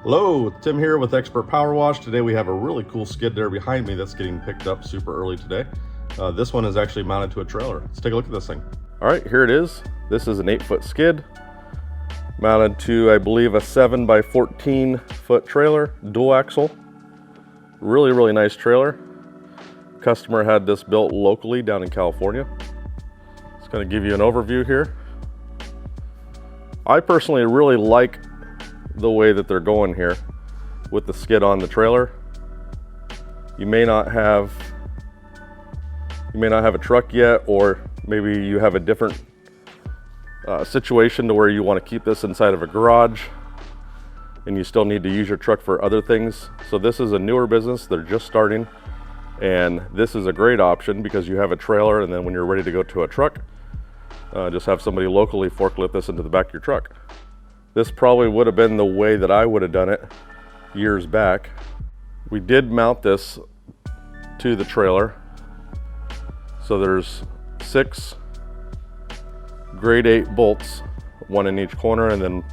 Hello, Tim here with Expert Power Wash. Today we have a really cool skid there behind me that's getting picked up super early today. This one is actually mounted to a trailer. Let's take a look at this thing. All right, here it is. This is an 8-foot skid mounted to, I believe, a 7 by 14 foot trailer, dual axle. Really nice trailer. Customer had this built locally down in California. Just going to give you an overview here. I personally really like the way that they're going here with the skid on the trailer. You may not have a truck yet, or maybe you have a different situation to where you want to keep this inside of a garage and you still need to use your truck for other things. So this is a newer business, they're just starting, and this is a great option because you have a trailer, and then when you're ready to go to a truck, just have somebody locally forklift this into the back of your truck. This probably would have been the way that I would have done it years back. We did mount this to the trailer. So there's 6 grade 8 bolts, 1 in each corner and then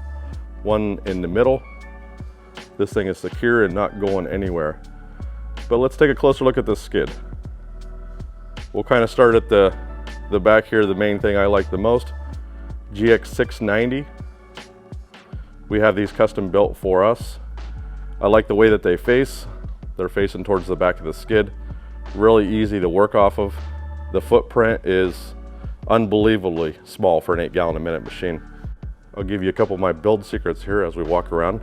1 in the middle. This thing is secure and not going anywhere. But let's take a closer look at this skid. We'll kind of start at the back here, the main thing I like the most, GX690. We have these custom built for us. I like the way that they face. They're facing towards the back of the skid. Really easy to work off of. The footprint is unbelievably small for an 8-gallon-a-minute machine. I'll give you a couple of my build secrets here as we walk around,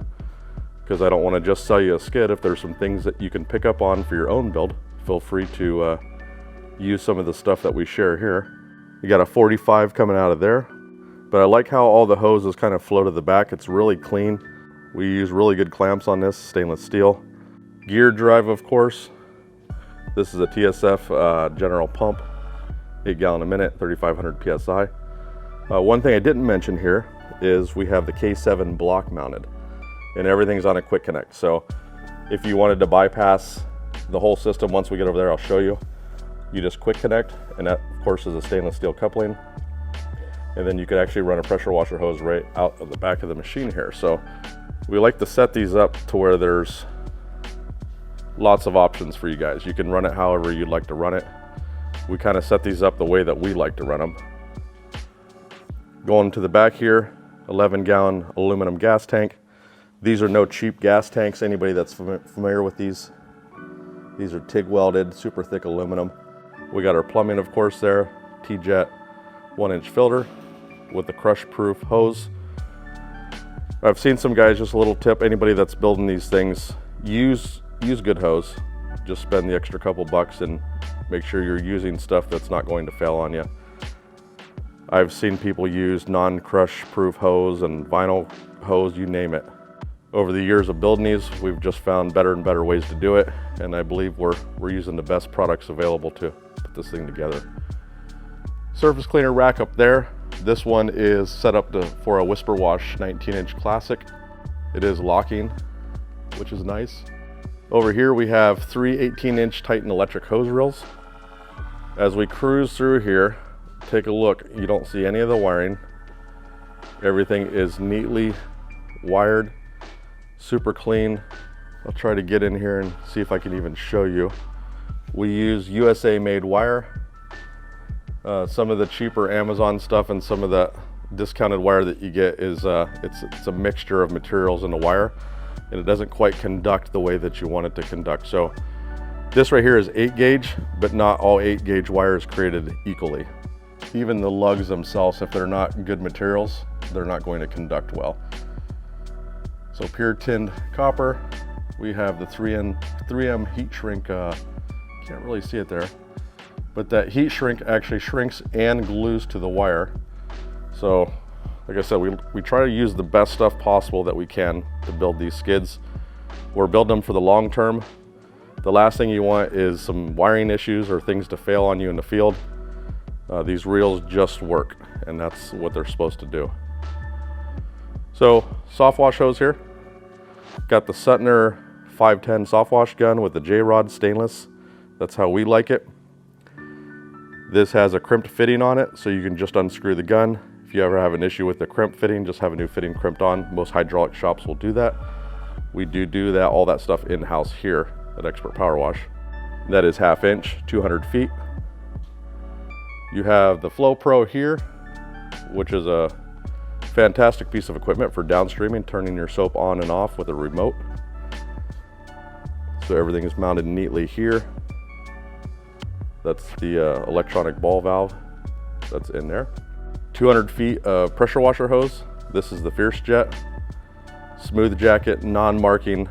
because I don't want to just sell you a skid. If there's some things that you can pick up on for your own build, feel free to use some of the stuff that we share here. You got a 45 coming out of there. But I like how all the hoses kind of flow to the back. It's really clean. We use really good clamps on this, stainless steel. Gear drive, of course. This is a TSF general pump, 8-gallon-a-minute, 3,500 PSI. One thing I didn't mention here is we have the K7 block mounted, and everything's on a quick connect. So if you wanted to bypass the whole system, once we get over there, I'll show you. You just quick connect, and that, of course, is a stainless steel coupling. And then you could actually run a pressure washer hose right out of the back of the machine here. So we like to set these up to where there's lots of options for you guys. You can run it however you'd like to run it. We kind of set these up the way that we like to run them. Going to the back here, 11-gallon aluminum gas tank. These are no cheap gas tanks. Anybody that's familiar with these are TIG welded, super thick aluminum. We got our plumbing, of course, there, T-jet 1-inch filter with the crush-proof hose. I've seen some guys, just a little tip, anybody that's building these things, use good hose. Just spend the extra couple bucks and make sure you're using stuff that's not going to fail on you. I've seen people use non-crush proof hose and vinyl hose, you name it. Over the years of building these, we've just found better and better ways to do it, and I believe we're using the best products available to put this thing together. Surface cleaner rack up there. This one is set up for a Whisper Wash 19-inch Classic. It is locking, which is nice. Over here we have 3 18-inch Titan electric hose reels. As we cruise through here, take a look. You don't see any of the wiring. Everything is neatly wired, super clean. I'll try to get in here and see if I can even show you. We use USA made wire. Some of the cheaper Amazon stuff and some of the discounted wire that you get is it's a mixture of materials in the wire, and it doesn't quite conduct the way that you want it to conduct. So this right here is 8 gauge, but not all 8 gauge wire is created equally. Even the lugs themselves, if they're not good materials, they're not going to conduct well. So pure tinned copper. We have the 3M heat shrink, can't really see it there, but that heat shrink actually shrinks and glues to the wire. So like I said, we try to use the best stuff possible that we can to build these skids. We're building them for the long term. The last thing you want is some wiring issues or things to fail on you in the field. These reels just work, and that's what they're supposed to do. So soft wash hose here. Got the Suttner 510 soft wash gun with the J-rod stainless. That's how we like it. This has a crimped fitting on it, so you can just unscrew the gun. If you ever have an issue with the crimp fitting, just have a new fitting crimped on. Most hydraulic shops will do that. We do that, all that stuff in-house here at Expert Power Wash. That is 1/2 inch, 200 feet. You have the Flow Pro here, which is a fantastic piece of equipment for downstreaming, turning your soap on and off with a remote. So everything is mounted neatly here. That's the electronic ball valve that's in there. 200 feet of pressure washer hose. This is the Fierce Jet. Smooth jacket, non-marking.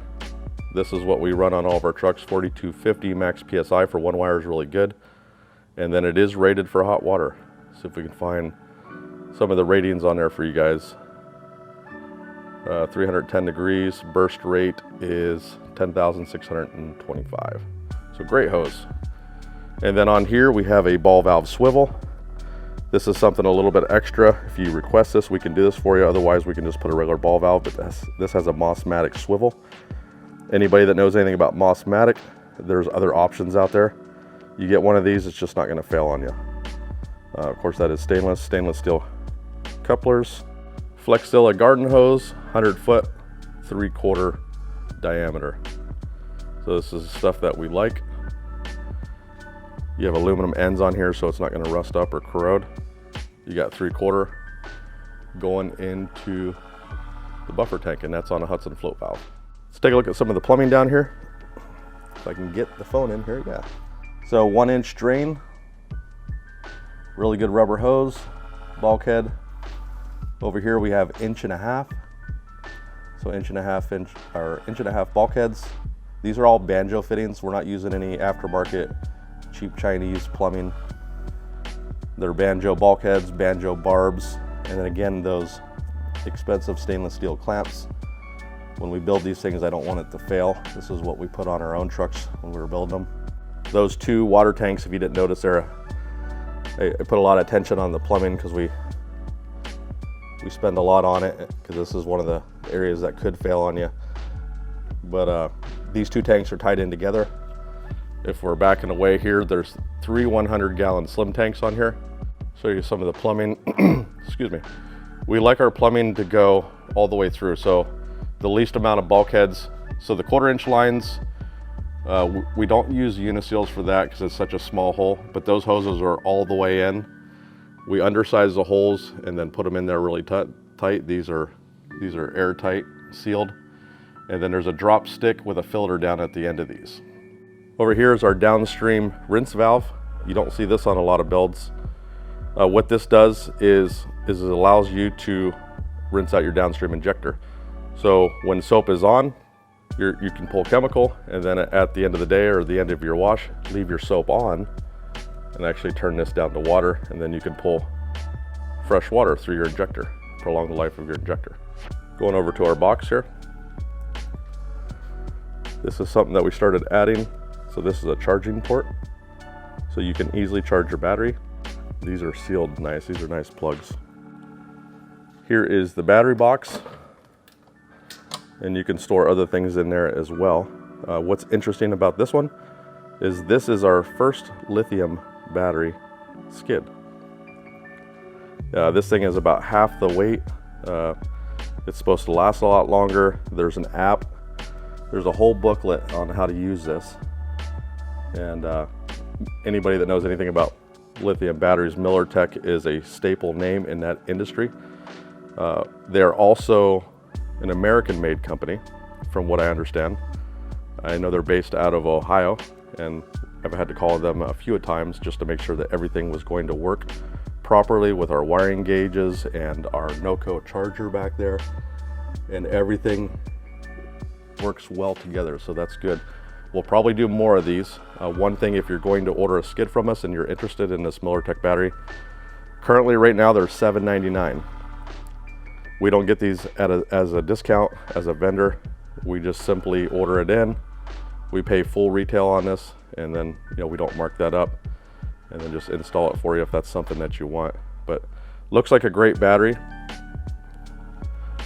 This is what we run on all of our trucks. 4250 max PSI for one wire is really good. And then it is rated for hot water. See if we can find some of the ratings on there for you guys. 310 degrees, burst rate is 10,625. So great hose. And then on here we have a ball valve swivel. This is something a little bit extra. If you request this, we can do this for you. Otherwise, we can just put a regular ball valve, but this has a Mossmatic swivel. Anybody that knows anything about Mossmatic, there's other options out there. You get one of these, it's just not gonna fail on you. Of course, that is stainless steel couplers. Flexzilla garden hose, 100 foot, 3/4 diameter. So this is stuff that we like. You have aluminum ends on here, so it's not gonna rust up or corrode. You got 3/4 going into the buffer tank, and that's on a Hudson float valve. Let's take a look at some of the plumbing down here. If I can get the phone in here, yeah. So 1-inch drain, really good rubber hose, bulkhead. Over here we have 1.5 inch. So 1.5 inch bulkheads. These are all banjo fittings. We're not using any aftermarket cheap Chinese plumbing. They're banjo bulkheads, banjo barbs, and then again those expensive stainless steel clamps. When we build these things, I don't want it to fail. This is what we put on our own trucks when we were building them. Those 2 water tanks, if you didn't notice there, I put a lot of attention on the plumbing because we spend a lot on it, because this is one of the areas that could fail on you. But these 2 tanks are tied in together. If we're backing away here, there's 3 100-gallon slim tanks on here. Show you some of the plumbing. Excuse me. We like our plumbing to go all the way through, so the least amount of bulkheads. So the 1/4 inch lines, we don't use uniseals for that because it's such a small hole, but those hoses are all the way in. We undersize the holes and then put them in there really tight. These are airtight, sealed. And then there's a drop stick with a filter down at the end of these. Over here is our downstream rinse valve. You don't see this on a lot of builds. What this does is it allows you to rinse out your downstream injector. So when soap is on, you can pull chemical, and then at the end of the day or the end of your wash, leave your soap on and actually turn this down to water, and then you can pull fresh water through your injector, prolong the life of your injector. Going over to our box here. This is something that we started adding. So this is a charging port, so you can easily charge your battery. These are sealed nice. These are nice plugs. Here is the battery box, and you can store other things in there as well. What's interesting about this one is this is our first lithium battery skid. This thing is about half the weight. It's supposed to last a lot longer. There's an app. There's a whole booklet on how to use this. And anybody that knows anything about lithium batteries, MillerTech is a staple name in that industry. They're also an American-made company, from what I understand. I know they're based out of Ohio, and I've had to call them a few times just to make sure that everything was going to work properly with our wiring gauges and our NOCO charger back there, and everything works well together, so that's good. We'll probably do more of these. One thing, if you're going to order a skid from us and you're interested in this MillerTech battery, currently right now they're $7.99. We don't get these as a discount as a vendor. We just simply order it in. We pay full retail on this, and then we don't mark that up, and then just install it for you if that's something that you want. But looks like a great battery.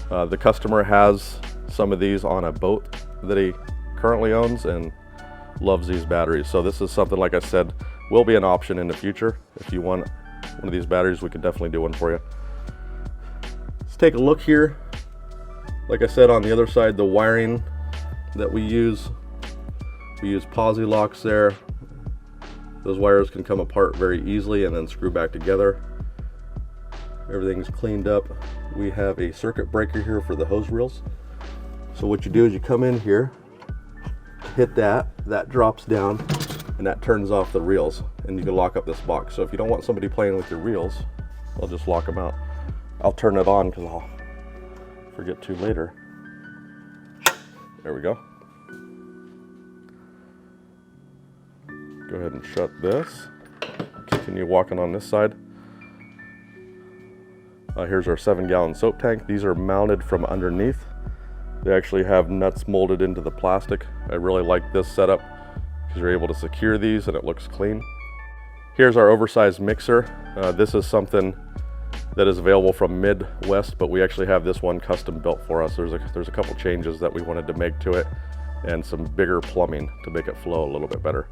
The customer has some of these on a boat that he currently owns and loves these batteries. So this is something, like I said, will be an option in the future. If you want one of these batteries, we can definitely do one for you. Let's take a look here. Like I said, on the other side, the wiring that we use posi locks there. Those wires can come apart very easily and then screw back together. Everything's cleaned up. We have a circuit breaker here for the hose reels. So what you do is you come in here, hit that drops down, and that turns off the reels, and you can lock up this box. So if you don't want somebody playing with your reels, I'll just lock them out. I'll turn it on because I'll forget to later. There we go. Go ahead and shut this. Continue walking on this side. Here's our 7-gallon soap tank. These are mounted from underneath. They actually have nuts molded into the plastic. I really like this setup because you're able to secure these and it looks clean. Here's our oversized mixer. This is something that is available from Midwest, but we actually have this one custom built for us. There's a couple changes that we wanted to make to it and some bigger plumbing to make it flow a little bit better.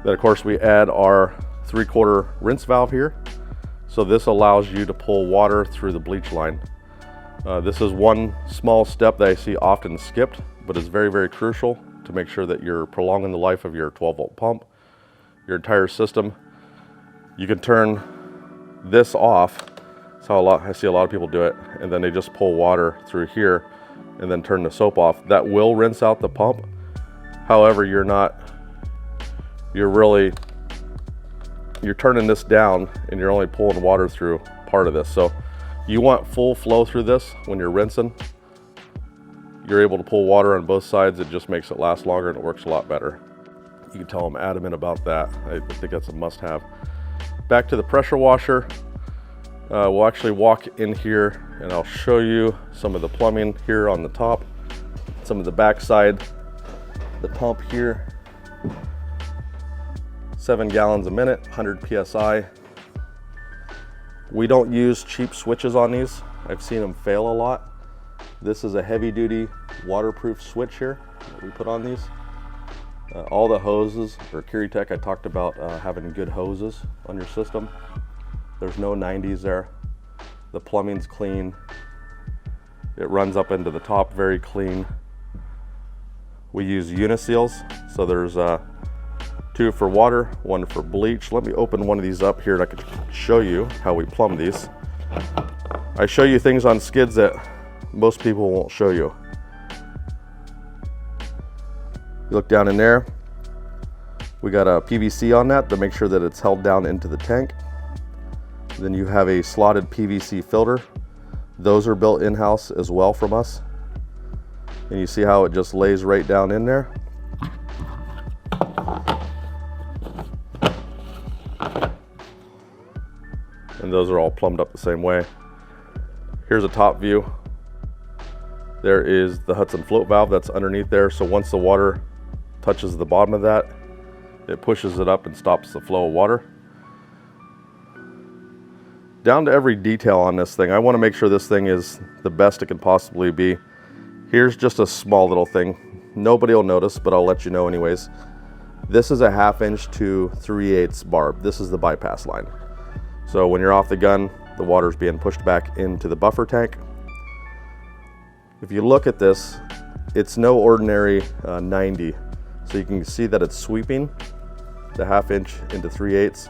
Then of course we add our 3/4 rinse valve here. So this allows you to pull water through the bleach line. This is one small step that I see often skipped, but is very, very crucial to make sure that you're prolonging the life of your 12-volt pump, your entire system. You can turn this off. That's how I see a lot of people do it, and then they just pull water through here and then turn the soap off. That will rinse out the pump. However, you're turning this down and you're only pulling water through part of this. So you want full flow through this when you're rinsing. You're able to pull water on both sides. It just makes it last longer and it works a lot better. You can tell I'm adamant about that. I think that's a must-have. Back to the pressure washer. We'll actually walk in here and I'll show you some of the plumbing here on the top, some of the backside, the pump here. 7 gallons a minute, 100 PSI. We don't use cheap switches on these. I've seen them fail a lot. This is a heavy duty waterproof switch here that we put on these. All the hoses, or Curitech, I talked about having good hoses on your system. There's no 90s there. The plumbing's clean. It runs up into the top very clean. We use uniseals, so there's 2 for water, 1 for bleach. Let me open one of these up here and I can show you how we plumb these. I show you things on skids that most people won't show you. You look down in there, we got a PVC on that to make sure that it's held down into the tank. Then you have a slotted PVC filter. Those are built in-house as well from us. And you see how it just lays right down in there. And those are all plumbed up the same way. Here's a top view. There is the Hudson float valve that's underneath there. So once the water touches the bottom of that, it pushes it up and stops the flow of water. Down to every detail on this thing. I want to make sure this thing is the best it can possibly be. Here's just a small little thing. Nobody will notice, but I'll let you know anyways. This is a 1/2 inch to 3/8 barb. This is the bypass line. So when you're off the gun, the water's being pushed back into the buffer tank. If you look at this, it's no ordinary 90. So you can see that it's sweeping the 1/2 inch into 3/8.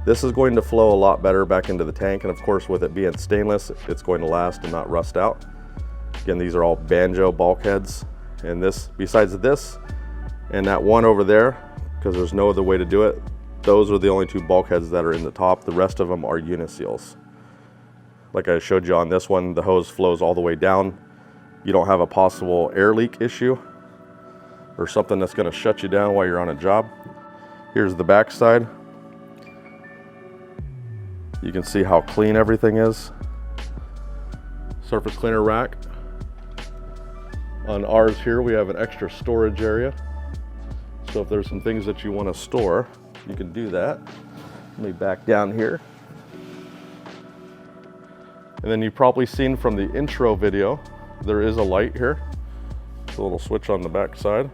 This is going to flow a lot better back into the tank. And of course, with it being stainless, it's going to last and not rust out. Again, these are all banjo bulkheads. And this, besides this and that one over there, because there's no other way to do it, those are the only 2 bulkheads that are in the top. The rest of them are uniseals. Like I showed you on this one, the hose flows all the way down. You don't have a possible air leak issue or something that's going to shut you down while you're on a job. Here's the back side. You can see how clean everything is. Surface cleaner rack. On ours here, we have an extra storage area. So if there's some things that you want to store, you can do that. Let me back down here. And then you've probably seen from the intro video, there is a light here. It's a little switch on the back side.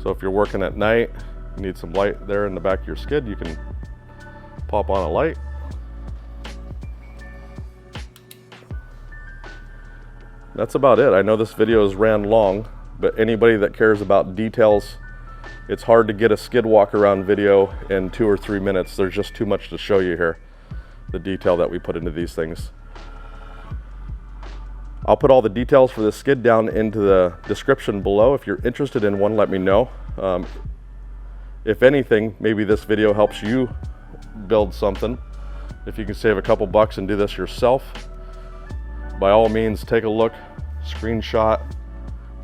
So if you're working at night, you need some light there in the back of your skid, you can pop on a light. that's about it. I know this video is ran long, but anybody that cares about details, it's hard to get a skid walk around video in 2 or 3 minutes. There's just too much to show you here, the detail that we put into these things. I'll put all the details for the skid down into the description below. If you're interested in one, let me know. If anything, maybe this video helps you build something. If you can save a couple bucks and do this yourself, by all means, take a look, screenshot.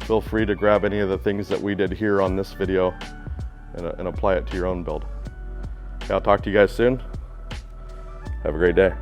Feel free to grab any of the things that we did here on this video and apply it to your own build. Okay, I'll talk to you guys soon. Have a great day.